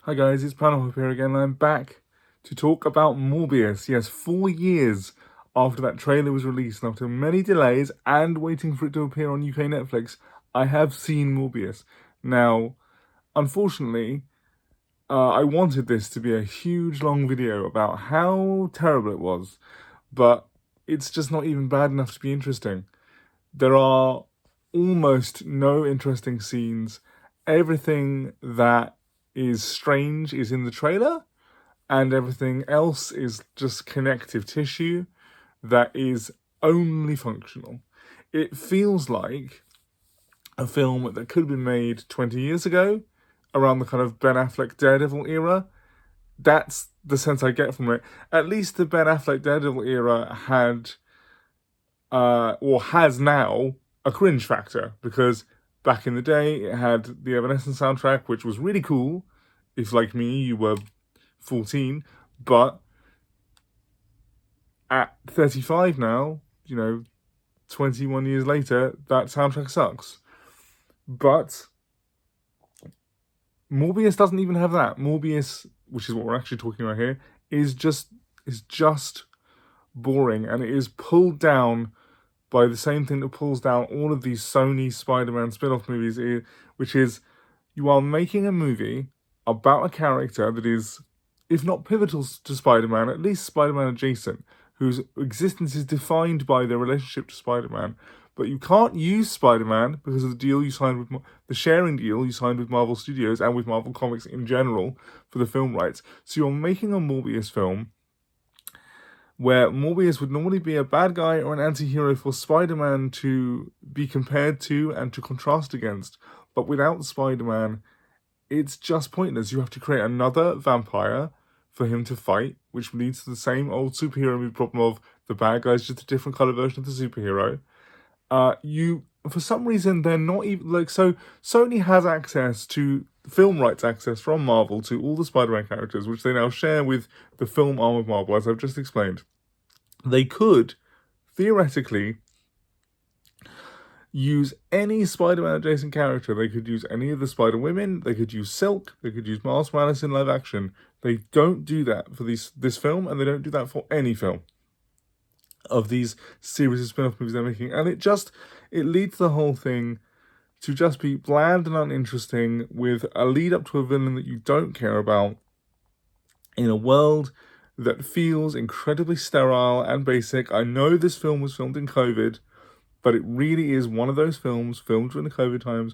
Hi guys, it's PanelHopper here again, and I'm back to talk about Morbius. Yes, 4 years after that trailer was released, and after many delays and waiting for it to appear on UK Netflix, I have seen Morbius. Now, unfortunately, I wanted this to be a huge long video about how terrible it was, but it's just not even bad enough to be interesting. There are almost no interesting scenes. Everything that is strange is in the trailer, and everything else is just connective tissue that is only functional. It feels like a film that could have been made 20 years ago, around the kind of Ben Affleck Daredevil era. That's the sense I get from it. At least the Ben Affleck Daredevil era had, or has now, a cringe factor, because back in the day it had the Evanescence soundtrack, which was really cool if, like me, you were 14, but at 35 now, 21 years later, that soundtrack sucks. But Morbius doesn't even have that. Morbius, which is what we're actually talking about here, is just boring, and it is pulled down by the same thing that pulls down all of these Sony Spider-Man spin-off movies, which is you are making a movie about a character that is, if not pivotal to Spider-Man, at least Spider-Man adjacent, whose existence is defined by their relationship to Spider-Man. But you can't use Spider-Man because of the deal you signed with the sharing deal you signed with Marvel Studios and with Marvel Comics in general for the film rights. So you're making a Morbius film where Morbius would normally be a bad guy or an anti-hero for Spider-Man to be compared to and to contrast against. But without Spider-Man, it's just pointless. You have to create another vampire for him to fight, which leads to the same old superhero movie problem of the bad guy's just a different color version of the superhero. For some reason, they're not even so Sony has access to film rights access from Marvel to all the Spider-Man characters, which they now share with the film arm of Marvel, as I've just explained. They could theoretically use any Spider-Man adjacent character. They could use any of the Spider-Women. They could use Silk. They could use Miles Morales in live action. They don't do that for this film, and they don't do that for any film of these series of spin-off movies they're making. And it leads the whole thing to just be bland and uninteresting, with a lead up to a villain that you don't care about, in a world that feels incredibly sterile and basic. I know this film was filmed in COVID, but it really is one of those films filmed during the COVID times,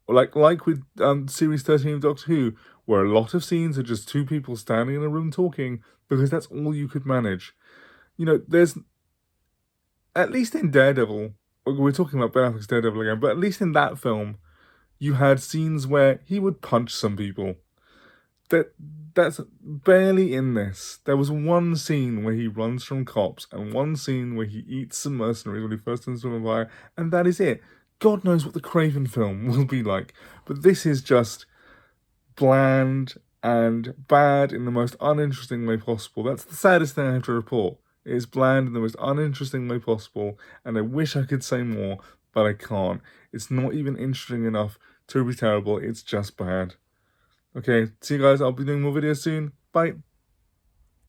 like with Series 13 of Doctor Who, where a lot of scenes are just two people standing in a room talking, because that's all you could manage. There's, at least in Daredevil, we're talking about Ben Affleck's Daredevil again, but at least in that film, you had scenes where he would punch some people. That's barely in this. There was one scene where he runs from cops, and one scene where he eats some mercenaries when he first turns into a vampire, and that is it. God knows what the Craven film will be like, but this is just bland and bad in the most uninteresting way possible. That's the saddest thing I have to report. It is bland in the most uninteresting way possible, and I wish I could say more, but I can't. It's not even interesting enough to be terrible. It's just bad. Okay, see you guys. I'll be doing more videos soon. Bye.